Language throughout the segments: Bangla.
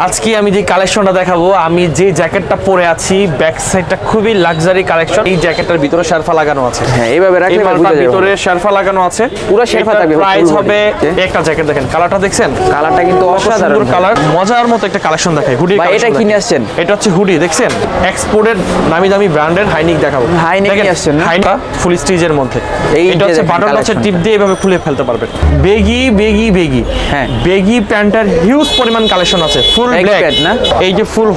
আজকে আমি যে কালেকশনটা দেখাবো, আমি যে জ্যাকেটটা পরে আছি ব্যাক সাইডটা খুবই লাক্সারি কালেকশন। এই জ্যাকেটটার ভিতরে শেরফা লাগানো আছে। হ্যাঁ, এইভাবে রাখলে মালটার ভিতরে শেরফা লাগানো আছে, পুরো শেরফা থাকবে। প্রাইস হবে একটা জ্যাকেট দেখেন, কালারটা দেখছেন, কালারটা কিন্তু অসাধারণ কালার, মজার মতো একটা কালেকশন দেখাই। হুডি ভাই এটা কিনে আসছেন? এটা হচ্ছে হুডি, দেখছেন এক্সপোর্টেড নামি দামি ব্র্যান্ডের হাইনিক দেখাবো। হাইনিক নিয়ে আসছেন না? হাইনিক ফুল স্টিচের মধ্যে। এটা হচ্ছে বাটন হচ্ছে টিপ দিয়ে এভাবে খুলে ফেলতে পারবেন। বেগি বেগি বেগি, হ্যাঁ বেগি প্যান্টের হিউজ পরিমাণ কালেকশন আছে। ফুল ব্ল্যাক না, এই যে ফুল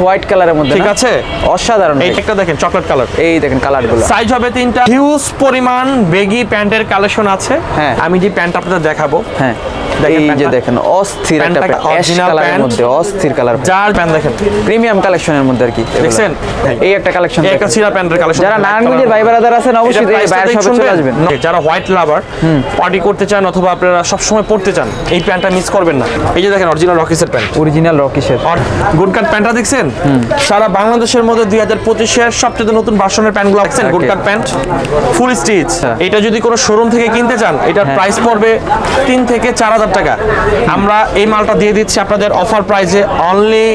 হোয়াইট কালারের মধ্যে, ঠিক আছে, অসাধারণ। এই একটা দেখেন চকলেট কালার, এই দেখেন কালারগুলো। সাইজ হবে তিনটা। হিউজ পরিমাণ বেগি প্যান্টের কালেকশন আছে। হ্যাঁ, আমি যে প্যান্ট আপনাদের দেখাবো, হ্যাঁ এই যে দেখেন অস্থির একটা প্যান্ট, অ্যাশ কালারের মধ্যে অস্থির কালার। যার প্যান্ট দেখেন প্রিমিয়াম কালেকশনের মধ্যে আর কি, দেখছেন এই একটা কালেকশন, এই একটা সিরা প্যান্টের কালেকশন। যারা নারায়ণগঞ্জের ভাই ব্রাদার আছেন অবশ্যই এই বাইরে সবাই চলে আসবেন। যারা হোয়াইট লাভার, পার্টি করতে চান অথবা আপনারা সব সময় পড়তে চান, এই প্যান্টটা মিস করবেন না। এই যে দেখেন অরিজিনাল রকিসের প্যান্ট, অরিজিনাল রকিসের গুড কাট প্যান্টটা দেখছেন। সারা বাংলাদেশের মধ্যে 2025 এর সবচেয়ে নতুন ভার্সনের প্যান্টগুলো দেখছেন, গুড কাট প্যান্ট ফুল স্টিচ। এটা যদি কোনো শোরুম থেকে কিনতে চান, এটার প্রাইস পড়বে 3 থেকে 4000 টাকা। আমরা এই মালটা দিয়ে দিচ্ছি আপনাদের অফার প্রাইসে অনলি।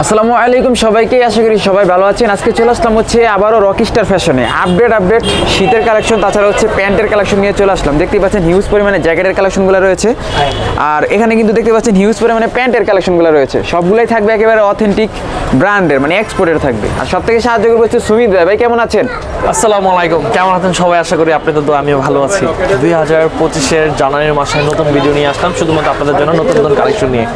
আসসালামু আলাইকুম সবাইকে, আশা করি সবাই ভালো আছেন। আজকে চলে আসলাম হচ্ছে আবারও রকিস্টার ফ্যাশনে আপডেট শীতের কালেকশন, তাছাড়া হচ্ছে প্যান্টের কালেকশন নিয়ে চলে আসলাম। দেখতে পাচ্ছেন হিউজ পরিমাণে জ্যাকেটের কালেকশনগুলো রয়েছে, আর এখানে কিন্তু দেখতে পাচ্ছেন হিউজ পরিমাণে প্যান্টের কালেকশনগুলো রয়েছে। সবগুলোই থাকবে একেবারে অথেন্টিক ব্র্যান্ডের, মানে এক্সপোর্টের থাকবে। আর সব থেকে সাহায্য করবে হচ্ছে সুমিত ভাই। ভাই কেমন আছেন? আসসালামু আলাইকুম, কেমন আছেন সবাই? আশা করি আপনাদের তো আমিও ভালো আছি। 2025 জানুয়ারির মাসে নতুন ভিডিও নিয়ে আসলাম শুধুমাত্র আপনাদের জন্য, নতুন কালেকশন নিয়ে।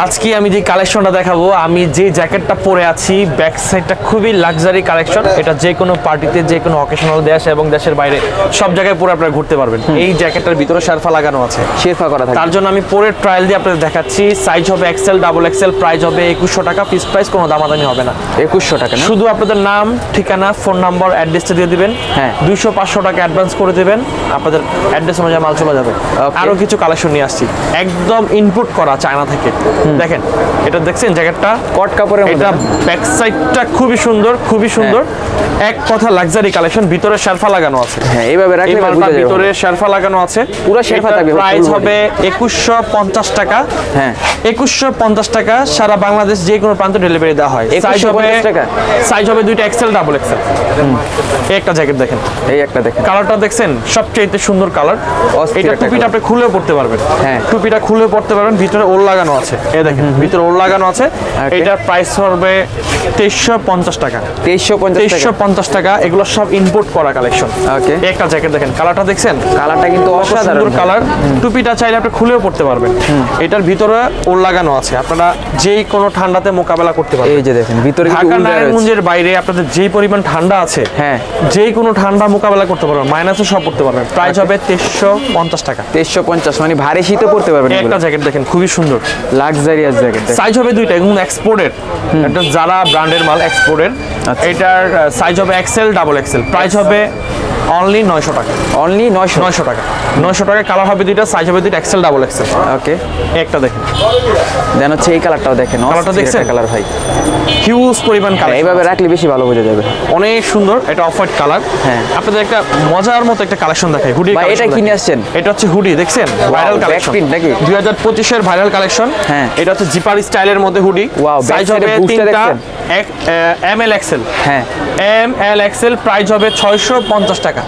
আজকে আমি যে কালেকশনটা দেখাবো, আমি যে জ্যাকেটটা পরে আছি ব্যাক সাইডটা খুবই লাক্সারি কালেকশন। এটা যে কোনো পার্টিতে, যে কোনো অকেশনাল, দেশ এবং দেশের বাইরে সব জায়গায় পরে আপনারা ঘুরতে পারবেন। এই জ্যাকেটটার ভিতরে শেরফা লাগানো আছে, শেরফা করা থাকে। তার জন্য আমি পরে ট্রায়াল দিয়ে আপনাদের দেখাচ্ছি। সাইজ হবে এক্সেল, ডাবল এক্সেল, প্রাইস হবে 2100 টাকা। ফিক্সড প্রাইস, কোনো দামাদামি হবে না। 2100 টাকা, শুধু আপনাদের নাম, ঠিকানা, ফোন নাম্বার, অ্যাড্রেসটা দিয়ে দিবেন। হ্যাঁ, 200-500 টাকা অ্যাডভান্স করে দিবেন, আপনাদের অ্যাড্রেস অনুযায়ী মাল চলে যাবে। আরো কিছু কালেকশন নিয়ে আসছি, একদম ইনপুট করা চায়না থেকে। দেখেন এটা দেখছেন জ্যাকেটটা কট কাপড়ের, এটা ব্যাক সাইডটা খুবই সুন্দর, খুবই সুন্দর। এক কথা লাক্সারি কালেকশন, ভিতরে শেরফা লাগানো আছে। হ্যাঁ, এইভাবে রাখলে মালটার ভিতরে শেরফা লাগানো আছে, পুরো শেরফা থাকবে। প্রাইস হবে 2150 টাকা। হ্যাঁ, 2150 টাকা। সারা বাংলাদেশ যে কোনো প্রান্তে ডেলিভারি দেওয়া হয়। সাইজ হবে দুইটা, এক্সেল, ডাবল এক্সেল। এই একটা জ্যাকেট দেখেন, এই একটা দেখেন, কালারটা দেখছেন, সবচেয়ে সুন্দর কালার। এটা টুপিটা আপনি খুলে পড়তে পারবেন। হ্যাঁ, টুপিটা খুলে পড়তে পারবেন, ভিতরে ওল লাগানো আছে। এই দেখেন ভিতরে ওল লাগানো আছে। এটার প্রাইস হবে 2350 টাকা। 2350 টাকা। এগুলো সব ইম্পোর্ট করা কালেকশন। ওকে, একটা জ্যাকেট দেখেন, কালারটা দেখছেন, কালারটা কিন্তু অসাধারণ কালার। টুপিটা চাইলে আপনি খুলেও পড়তে পারবেন। এটার ভিতরে ওল লাগানো আছে, আপনারা যেই কোনো ঠান্ডাতে মোকাবেলা করতে পারবেন। এই যে দেখেন ভিতরে ঢাকা নারায়ণগঞ্জের বাইরে আপনাদের যেই পরিমাণ ঠান্ডা আছে, হ্যাঁ যেই কোনো ঠান্ডা মোকাবেলা করতে পারবেন, মাইনাসে সব পড়তে পারবেন। প্রাইস হবে 2350 টাকা। 2350, মানে ভারী শীতে পড়তে পারবেন। একটা জ্যাকেট দেখেন, খুবই সুন্দর লাক্সারিয়াস জ্যাকেট। সাইজ হবে দুইটা, এবং এক্সপোর্টেড, এটা যারা ব্র্যান্ডের মাল, এক্সপোর্টেড। এটার সাইজ হবে এক্সেল, ডাবল এক্সেল। প্রাইস হবে অনলি 900 টাকা। অনলি 900 টাকা। 900 টাকা। কালার হবে দুইটা, সাইজ হবে দুইটা, এক্সেল, ডাবল এক্সেল। ওকে, একটা দেখেন, দেন হচ্ছে এই কালারটাও দেখেন, কালারটা দেখছেন, কালার ভাই হিউজ পরিমাণ কালার। এইভাবে রাখলে বেশি ভালো বোঝা যাবে, অনেক সুন্দর। এটা অফ হোয়াইট কালার। হ্যাঁ, আপনাদের একটা মজার মতো একটা কালেকশন দেখাই। হুডি, এটা কিনে আসছেন? এটা হচ্ছে হুডি, দেখছেন ভাইরাল কালেকশন নাকি, 2025 এর ভাইরাল কালেকশন। হ্যাঁ, এটা হচ্ছে জিপার স্টাইলের মধ্যে হুডি। সাইজ হবে তিনটা, এমএল এক্সেল। হ্যাঁ, এমএল এক্সেল। প্রাইস হবে 650 টাকা।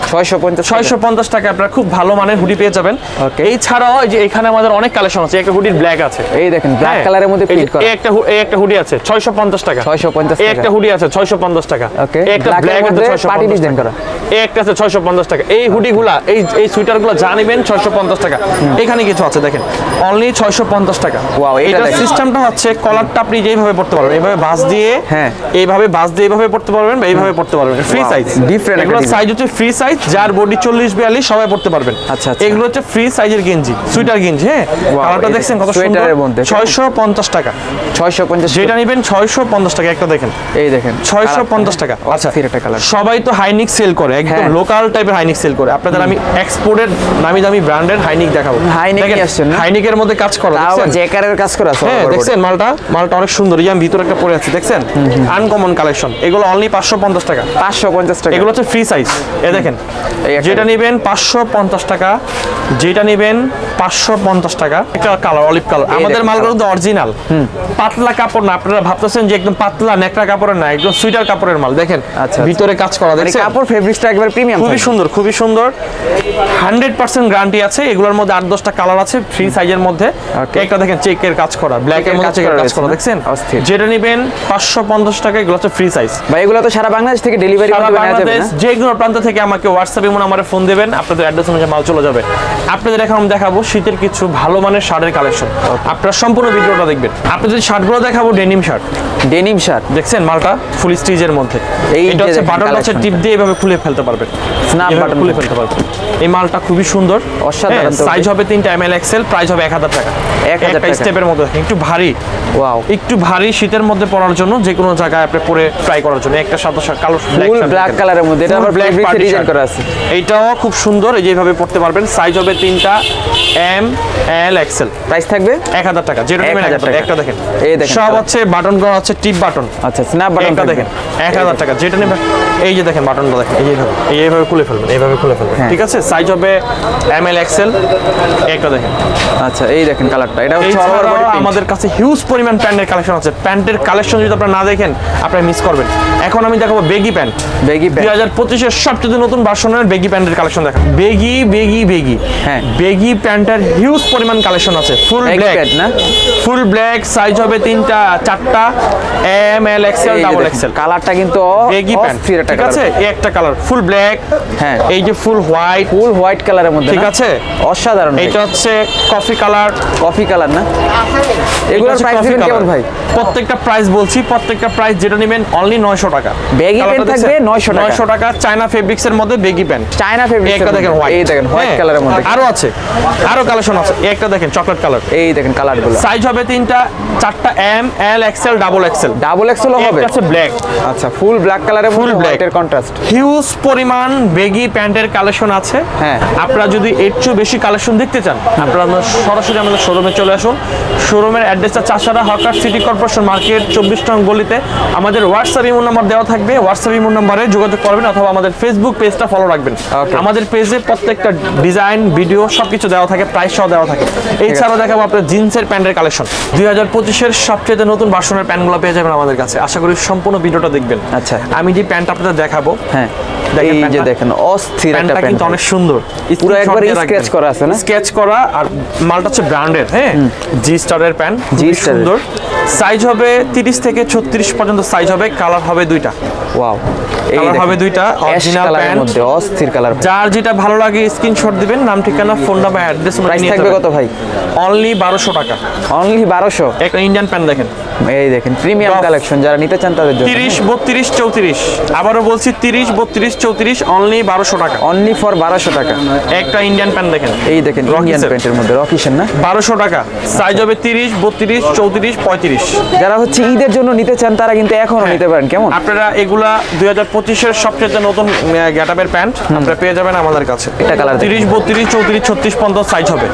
650 টাকা আপনারা খুব ভালো মানের হুডি পেয়ে যাবেন। এই ছাড়াও এই যে এখানে আমাদের অনেক কালেকশন আছে। একটা হুডির ব্ল্যাক আছে, এই দেখেন ব্ল্যাক কালারের মধ্যে প্রিন্ট করা। এই একটা হুডি আছে 650 টাকা। 650 টাকা। এই একটা হুডি আছে 650 টাকা। ওকে, একটা ব্ল্যাক আছে 650 ডিজাইন করা। এই একটা আছে 650 টাকা। এই হুডিগুলা, এই সুইটারগুলো যা নেবেন 650 টাকা। এখানে কিছু আছে দেখেন, অনলি 650 টাকা। ওয়াও, এটা সিস্টেমটা হচ্ছে কলারটা আপনি যেইভাবে পড়তে পারবেন, এইভাবে বাস দিয়ে, হ্যাঁ এইভাবে বাস দিয়ে এইভাবে পড়তে পারবেন, বা এইভাবে পড়তে পারবেন। Free size, different. এগুলো সাইজ হচ্ছে ফ্রি সাইজ, যার বডি 40-42 সবাই পড়তে পারবেন। আচ্ছা, এগুলো হচ্ছে ফ্রি সাইজের গেঞ্জি, সুইটার গেঞ্জি। হ্যাঁ, কালারটা দেখছেন কত সুন্দর। 650 টাকা। 650, যেটা নেবেন 650 টাকা। একটা দেখেন, এই দেখেন 650 টাকা। আচ্ছা, একটা কালার। সবাই তো হাইনিক সেল করে, একদম লোকাল টাইপের হাইনিক সেল করে। আপনাদের আমি এক্সপোর্টেড নামি দামি ব্র্যান্ডের হাইনিক দেখাবো। হাইনিক আসছেন, হাইনিকের মধ্যে কাজ করা, জ্যাকারের কাজ করা। হ্যাঁ, দেখছেন মালটা অনেক সুন্দর। এই আমি ভিতরে একটা পরে আছি, দেখছেন আনকমন কালেকশন। এগুলো অনলি 550 টাকা। 550 টাকা। এগুলো হচ্ছে ফ্রি সাইজ। এই দেখেন দেখেন, যেটা নেবেন 550 টাকা, যেটা নেবেন 550 টাকা। একটা কালার অলিভ কালার, আমাদের মালগুলো তো অরিজিনাল, পাতলা কাপড় না। আপনারা ভাবতেছেন যে একদম পাতলা নেকড়া কাপড়ের না, একদম সুইটার কাপড়ের মাল। দেখেন ভিতরে কাজ করা, দেখছেন কাপড় ফেব্রিক্সটা একবার প্রিমিয়াম, খুবই সুন্দর, খুবই সুন্দর। 100% গ্যারান্টি আছে। এগুলোর মধ্যে 8-10টা কালার আছে ফ্রি সাইজের মধ্যে। একটা দেখেন চেকের কাজ করা, ব্ল্যাক এর মধ্যে চেকের কাজ করা, দেখছেন। যেটা নেবেন 550 টাকা, এগুলো হচ্ছে ফ্রি সাইজ। ভাই এগুলো তো সারা বাংলাদেশ থেকে ডেলিভারি সারা বাংলাদেশ যে কোনো প্রান্ত থেকে আমাকে হোয়াটসঅ্যাপে মনে আমারে ফোন দেবেন, আপনাদের অ্যাড্রেস অনুযায়ী মাল চলে যাবে। আপনাদের এখন আমি দেখাবো শীতের কিছু ভালো মানের শার্টের কালেকশন, আপনারা সম্পূর্ণ ভিডিওটা দেখবেন। আপনাদের শার্টগুলো দেখাবো ডেনিম শার্ট। ডেনিম শার্ট দেখছেন মালটা ফুল স্টিচের মধ্যে, এটা হচ্ছে বাটন হচ্ছে টিপ দিয়ে এভাবে খুলে ফেলতে পারবেন, স্ন্যাপ বাটন খুলে ফেলতে পারবেন। এই মালটা খুবই সুন্দর, অসাধারণ। সাইজ হবে 3টা ML XL, প্রাইস হবে 1000 টাকা। একটা স্টেপের মধ্যে একটু ভারী, ওয়াও, একটু ভারী শীতের মধ্যে পরার জন্য, যে কোনো জায়গায় আপনি পরে ট্রাই করার জন্য। একটা সাদা কালো ব্ল্যাক কালারের মধ্যে, এটা আবার ব্ল্যাক ডিজাইন করা আছে। এইটাও খুব সুন্দর, এই যেভাবে পড়তে পারবেন। সাইজ হবে 3টা ML XL, প্রাইস থাকবে 1000 টাকা। যেটা নেবেন 1000 টাকা। একটা দেখেন, এই দেখেন সব হচ্ছে বাটন করা, হচ্ছে টিপ বাটন। আচ্ছা, স্ন্যাপ বাটন দেখেন 1000 টাকা। যেটা নেবেন এই যে দেখেন বাটনটা দেখেন, এইভাবে খুলে ফেলবেন, এইভাবে খুলে ফেলবেন, ঠিক আছে। সাইজ হবে ML XL, একটা দেখেন। আচ্ছা, এই দেখেন কালারটা, এটা হচ্ছে আমাদের কাছে হিউজ পরিমাণ প্যান্টের কালেকশন আছে। প্যান্টের কালেকশন যদি আপনারা না দেখেন আপনারা মিস করবেন। এখন আমি দেখাবো বেগি প্যান্ট। 2025 এর সবচেয়ে নতুন ভার্সনের বেগি প্যান্টের কালেকশন দেখাবো। বেগি হ্যাঁ, বেগি প্যান্টের হিউজ পরিমাণ কালেকশন আছে। ফুল ব্ল্যাক না, ফুল ব্ল্যাক, সাইজ হবে 3টা 4টা ML XL, ডাবল XL। কালারটা কিন্তু বেগি প্যান্ট, ঠিক আছে। এই একটা কালার ফুল ব্ল্যাক, হ্যাঁ, এই যে ফুল হোয়াইট কালারের মধ্যে, ঠিক আছে, অসাধারণ। এটা হচ্ছে কফি কালার না। এগুলোর প্রাইস দিবেন কেমন ভাই? প্রত্যেকটা প্রাইস বলছি, প্রত্যেকটা প্রাইস যেটা নেবেন অনলি 900 টাকা। বেগি প্যান্ট থাকবে 900 টাকা। চায়না ফেব্রিক্স এর মধ্যে বেগি প্যান্ট, চায়না ফেব্রিক্স। একটা দেখেন হোয়াইট, এই দেখেন হোয়াইট কালারের মধ্যে আরো আছে, আরো কালেকশন আছে। একটা দেখেন চকলেট কালার, এই দেখেন কালারগুলো। সাইজ হবে 3টা 4টা ML XL, ডাবল XL ও হবে। একটা আছে ব্ল্যাক, আচ্ছা, ফুল ব্ল্যাক কালারের মধ্যে হোয়াইটের কন্ট্রাস্ট। হিউজ পরিমাণ বেগি প্যান্টের কালেকশন আছে। হ্যাঁ, আপনারা যদি এর চেয়ে বেশি কালেকশন দেখতে চান, আপনারা সরাসরি আমাদের শোরুমে চলে আসুন। শোরুমের অ্যাড্রেসটা Chashara hawker city corporation market 24 নং গলিতে। আমাদের হোয়াটসঅ্যাপ ইমো নাম্বার দেওয়া থাকবে, হোয়াটসঅ্যাপ ইমো নাম্বারে যোগাযোগ করবেন অথবা আমাদের ফেসবুক পেজটা ফলো রাখবেন। আমাদের পেজে প্রত্যেকটা ডিজাইন, ভিডিও সবকিছু দেওয়া থাকে, প্রাইস সহ দেওয়া থাকে। এছাড়াও দেখাবো আপনার জিন্সের প্যান্টের কালেকশন। 2025 এর সবচেয়ে নতুন ভার্সনের প্যান্টগুলো পেয়ে যাবেন আমাদের কাছে। আশা করি সম্পূর্ণ ভিডিওটা দেখবেন। আচ্ছা, আমি যে প্যান্ট আপনাদের দেখাবো, হ্যাঁ, এই যে দেখেন অস্থির একটা প্যান্ট, কিন্তু অনেক সুন্দর, পুরো একবার স্কেচ করা আছে না, স্কেচ করা। আর মালটা হচ্ছে ব্র্যান্ডেড, হ্যাঁ, জি স্টারের প্যান্ট, জি সুন্দর। সাইজ হবে 30 থেকে 36 পর্যন্ত সাইজ হবে। কালার হবে 2টা। ওয়াও, কালার হবে 2টা, অরিজিনাল প্যান্ট মধ্যে অস্থির কালার। যার যেটা ভালো লাগে স্ক্রিনশট দিবেন, নাম ঠিকানা ফোন নাম্বার অ্যাড্রেস প্রাইস থাকবে কত ভাই? অনলি 1200 টাকা। অনলি 1200। একটা ইন্ডিয়ান প্যান্ট দেখেন, এই দেখেন প্রিমিয়াম কালেকশন, যারা নিতে চান তাদের জন্য। 30 32 34, আবারও বলছি 30 32 34, অনলি 1200 টাকা। অনলি ফর 1200 টাকা। একটা ইন্ডিয়ান প্যান্ট দেখেন, এই দেখেন ইন্ডিয়ান প্যান্টের মধ্যে রকিশন না, 1200 টাকা। সাইজ হবে 30 32 34 35। যারা হচ্ছে ঈদের জন্য নিতে চান তারা কিন্তু এখনো নিতে পারেন। কেমন আপনারা এগুলা 2025 এর সবচেয়ে নতুন গেটআপের প্যান্ট আপনারা পেয়ে যাবেন আমাদের কাছে। এটা কালার 30 32 34 36 50 সাইজ হবে।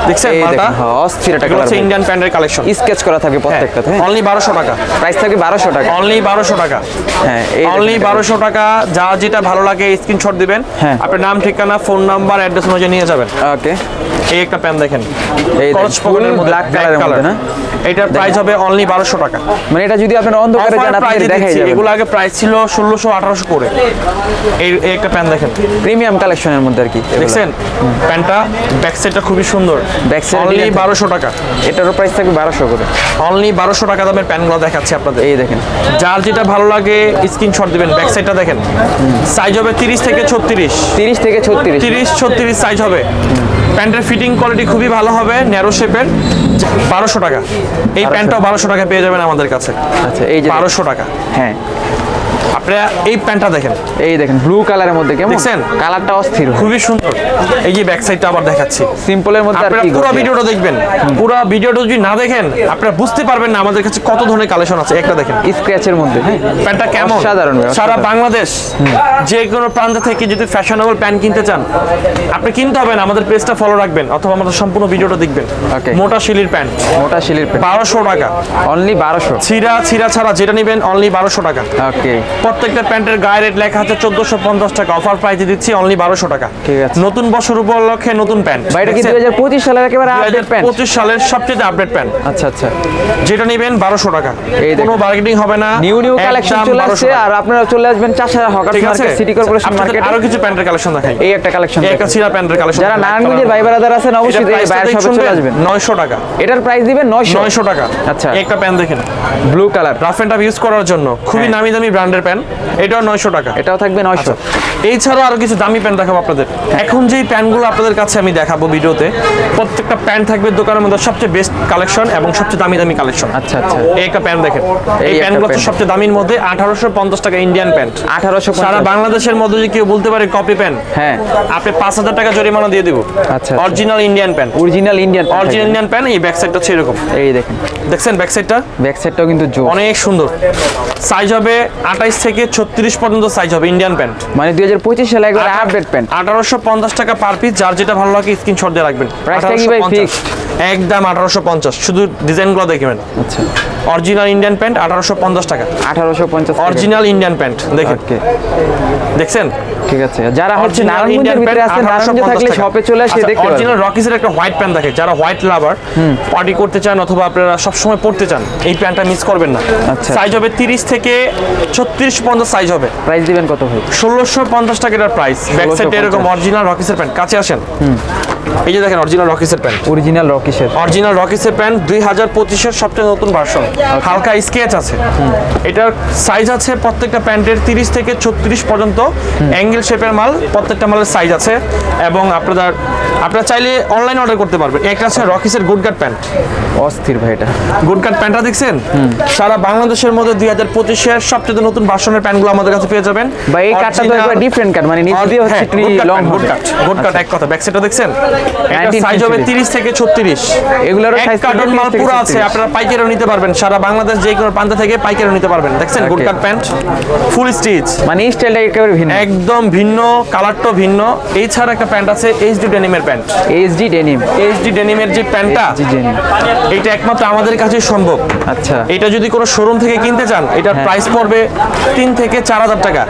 দেখছেন মালটা অস্থির একটা কালার, ইন্ডিয়ান প্যান্টের কালেকশন, স্কেচ করা থাকবে প্রত্যেকটাতে। অনলি 1200 টাকা। প্রাইস থাকবে 1200 টাকা। অনলি 1200 টাকা। হ্যাঁ, অনলি 1200 টাকা। যা যেটা ভালো লাগে স্ক্রিনশট দিবেন, আপনার নাম ঠিকানা ফোন নাম্বার অ্যাড্রেস অনুযায়ী নিয়ে যাবেন। ওকে, এই একটা প্যান্ট দেখেন, এই ফুল ব্ল্যাক কালারের মধ্যে না, এটার প্রাইস হবে অনলি 1200 টাকা। মানে এটা যদি আপনারা অন্ধকারে যান আপনাদের দেখাই যাবে। এগুলো আগে প্রাইস ছিল 1600 1800 করে। এই একটা প্যান্ট দেখেন, প্রিমিয়াম কালেকশনের মধ্যে আর কি। দেখছেন প্যান্টটা, ব্যাক সাইডটা খুবই সুন্দর। ব্যাক সাইড অনলি 1200 টাকা। এটারও প্রাইস থাকবে 1200 করে। অনলি 1200 টাকা দামের প্যান্টগুলো দেখাচ্ছি আপনাদের। এই দেখেন, যার যেটা ভালো লাগে স্ক্রিনশট দিবেন। ব্যাক সাইডটা দেখেন, সাইজ হবে 30 থেকে 36। 30 থেকে 36, 30 36 সাইজ হবে। প্যান্টের ফিটিং কোয়ালিটি খুবই ভালো হবে, ন্যারো শেপের। 1200 টাকা। এই প্যান্টটাও 1200 টাকা পেয়ে যাবেন আমাদের কাছে। আচ্ছা, এই যে 1200 টাকা। হ্যাঁ, আপনারা এই প্যান্টটা দেখেন, এই দেখেন ব্লু কালারের মধ্যে। কেমন দেখছেন কালারটা অস্থির, খুবই সুন্দর। এই যে ব্যাক সাইডটা আবার দেখাচ্ছি, সিম্পলের মধ্যে। আর কি পুরো ভিডিওটা দেখবেন, পুরো ভিডিওটা যদি না দেখেন আপনারা বুঝতে পারবেন না আমাদের কাছে কত ধরনের কালেকশন আছে। একটা দেখেন স্ক্র্যাচের মধ্যে, হ্যাঁ, প্যান্টটা কেমন সাধারণ। সারা বাংলাদেশ যে কোনো প্রান্ত থেকে যদি ফ্যাশনেবল প্যান্ট কিনতে চান আপনি কিনতে হবে না, আমাদের পেজটা ফলো রাখবেন অথবা আমাদের সম্পূর্ণ ভিডিওটা দেখবেন। মোটা শিলির প্যান্ট, মোটা শিলির প্যান্ট 1200 টাকা। অনলি 1200। ছিঁড়া ছাড়া যেটা নেবেন অনলি 1200 টাকা। ওকে, প্রত্যেকটা প্যান্টের গায়ে রেট লেখা আছে 1450 টাকা, অফার প্রাইসে দিচ্ছি অনলি 1200 টাকা। ঠিক আছে। নতুন বছর উপলক্ষে নতুন প্যান্ট। ভাই এটা কি 2025 সালের একেবারে আপডেট প্যান্ট? 2025 সালের সবচেয়ে আপডেট প্যান্ট। আচ্ছা আচ্ছা, যেটা নেবেন 1200 টাকা, এই দেখেন। কোনো বার্গেনিং হবে না। নিউ কালেকশন একদম চলে 1200 আসছে, টাকা। আর আপনারা চলে আসবেন চাষারা হকার্স ঠিক আছে, মার্কেট, সিটি কর্পোরেশন আপনাদের মার্কেট। আরো কিছু প্যান্টের কালেকশন দেখাই। এই একটা কালেকশন, এই একটা সিরা প্যান্টের কালেকশন। যারা নারায়ণগঞ্জের ভাই ব্রাদার আছেন অবশ্যই এই বাইরের শপে চলে আসবেন। 900 টাকা, এটার প্রাইস দিবেন 900 টাকা। আচ্ছা, এই একটা প্যান্ট দেখেন, blue colour, rough and tough use করার জন্য খুবই হ্যাঁ। নামি দামি ব্র্যান্ডের প্যান্ট, এটাও 900 টাকা। এটাও থাকবে 900। এছাড়াও আরো কিছু দামি প্যান্ট দেখাবো আপনাদের। এখন যেই প্যান্টগুলো আপনাদের কাছে আমি দেখাবো ভিডিওতে, প্রত্যেকটা প্যান্ট থাকবে দোকানের মধ্যে সবচেয়ে বেস্ট কালেকশন এবং সবচেয়ে দামি দামি কালেকশন। আচ্ছা আচ্ছা, এই একটা প্যান্ট দেখেন, এই একটা প্যান্টগুলো প্যান্ট। সবচেয়ে দামির মধ্যে 1850 টাকা ইন্ডিয়ান প্যান্ট। 1850 সারা বাংলাদেশের মধ্যে যদি কেউ বলতে পারে কপি প্যান্ট, হ্যাঁ, আপনি 5000 টাকা জরিমানা দিয়ে দিব। আচ্ছা, original Indian pant, original Indian, original Indian pant. এই ব্যাক সাইডটা হচ্ছে এরকম, এই দেখেন দেখছেন ব্যাক সাইডটা ব্যাক সাইডটাও কিন্তু জোর, অনেক সুন্দর। সাইজ হবে 28 থেকে 36 পর্যন্ত সাইজ হবে ইন্ডিয়ান প্যান্ট। মানে 2025 সালে একবার আপডেট প্যান্ট। 1850 টাকা পার পিস, যার যেটা ভালো লাগে স্ক্রিনশট দিয়ে রাখবেন। প্রাইসটা কি ভাই 1850 ফিক্সড? একদম 1850, শুধু ডিজাইনগুলো দেখবেন। আচ্ছা, অরিজিনাল ইন্ডিয়ান প্যান্ট 1850 টাকা, 1850 অরিজিনাল ইন্ডিয়ান প্যান্ট দেখেন। ওকে, দেখছেন? ঠিক আছে। যারা হচ্ছে Original নারায়ণগঞ্জের Indian ভিতরে pant আছেন, নারায়ণগঞ্জে 1850 থাকলে টাকা। শপে চলে আসে দেখতে পারেন। অরিজিনাল রকিসের একটা হোয়াইট প্যান্ট দেখে, যারা হোয়াইট লাভার, পার্টি করতে চান অথবা আপনারা সবসময় পড়তে চান, এই প্যান্টটা মিস করবেন না। আচ্ছা। সাইজ হবে 30 থেকে 36 পর্যন্ত সাইজ হবে। প্রাইস দিবেন কত ভাই? 1650 টাকা এটার প্রাইস। ব্যাক সাইডে এরকম 1650 অরিজিনাল রকিসের প্যান্ট, কাছে আসেন। এই যে দেখেন অরিজিনাল রকিসের প্যান্ট, অরিজিনাল রকিসের, অরিজিনাল রকিসের প্যান্ট 2025 এর সবচেয়ে নতুন ভার্সন, হালকা স্কেচ আছে। এটার সাইজ আছে প্রত্যেকটা প্যান্টের 30 থেকে 36 পর্যন্ত, অ্যাঙ্গেল শেপের মাল, প্রত্যেকটা মালের সাইজ আছে। এবং আপনারা চাইলে অনলাইন অর্ডার করতে পারবেন। একটা আছে রকিসের গুড কাট প্যান্ট, অস্থির ভাই এটা। গুড কাট প্যান্টটা দেখছেন? সারা বাংলাদেশের মধ্যে 2025 এর সবচেয়ে নতুন ভার্সনের প্যান্টগুলো আমাদের কাছে পেয়ে যাবেন। ভাই এই কাটটা তো একবার ডিফারেন্ট কাট, মানে নিচ দিয়ে হচ্ছে ট্রি লং গুড কাট, গুড কাট এক কথা। ব্যাক সাইডটা দেখছেন? এটা 19 সাইজ হবে century। 30 থেকে 36। এগুলোরও এক সাইজ কার্টন মাল পুরো আছে, আপনারা পাইকারিও নিতে পারবেন। সারা বাংলাদেশ যে কোনো প্রান্ত থেকে পাইকারিও নিতে পারবেন। দেখছেন গুড Okay। কাট প্যান্ট, ফুল স্টিচ, মানে এই স্টাইলটা একেবারে ভিন্ন, একদম ভিন্ন, কালারটাও ভিন্ন। এই ছাড়া একটা প্যান্ট আছে এইচডি ডেনিমের প্যান্ট। এইচডি ডেনিম, এইচডি ডেনিমের যে প্যান্টটা, ডেনিম, এটা একমাত্র আমাদের কাছে সম্ভব। আচ্ছা, এটা যদি কোনো শোরুম থেকে কিনতে চান, এটার প্রাইস পড়বে 3 থেকে 4000 টাকা।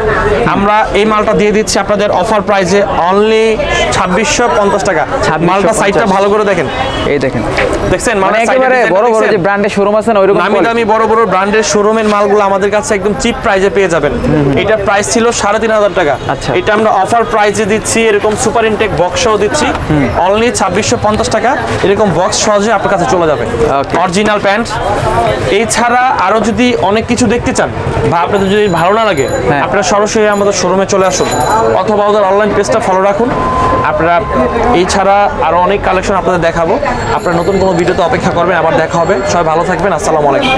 আমরা এই মালটা দিয়ে দিচ্ছি আপনাদের অফার প্রাইসে অনলি 2650 টাকা। 2650 মালটা সাইডটা ভালো করে দেখেন, এই দেখেন, দেখছেন? মানে মানে একেবারে বড় বড় যে ব্র্যান্ডের শোরুম আছে না, ওইরকম নামি দামি বড় বড় ব্র্যান্ডের শোরুমের মালগুলো আমাদের কাছে একদম চিপ প্রাইসে পেয়ে যাবেন। এটার প্রাইস ছিল 3500 টাকা, আচ্ছা। এটা আমরা অফার প্রাইসে দিচ্ছি। এরকম সুপার ইনটেক বক্সও দিচ্ছি অনলি 2650 টাকা। এরকম বক্স সহজে আপনার কাছে চলে যাবে, Okay। Original pant. এছাড়া আরো যদি অনেক কিছু দেখতে চান বা আপনাদের যদি ভালো না লাগে, হ্যাঁ। আপনারা সরাসরি আমাদের শোরুমে চলে আসুন অথবা ওদের অনলাইন পেজটা ফলো রাখুন। আপনারা এছাড়া আরো অনেক কালেকশন আপনাদের দেখাবো। আপনারা নতুন কোনো ভিডিওতে অপেক্ষা করবেন, আবার দেখা হবে। সবাই ভালো থাকবেন, আসসালামু আলাইকুম।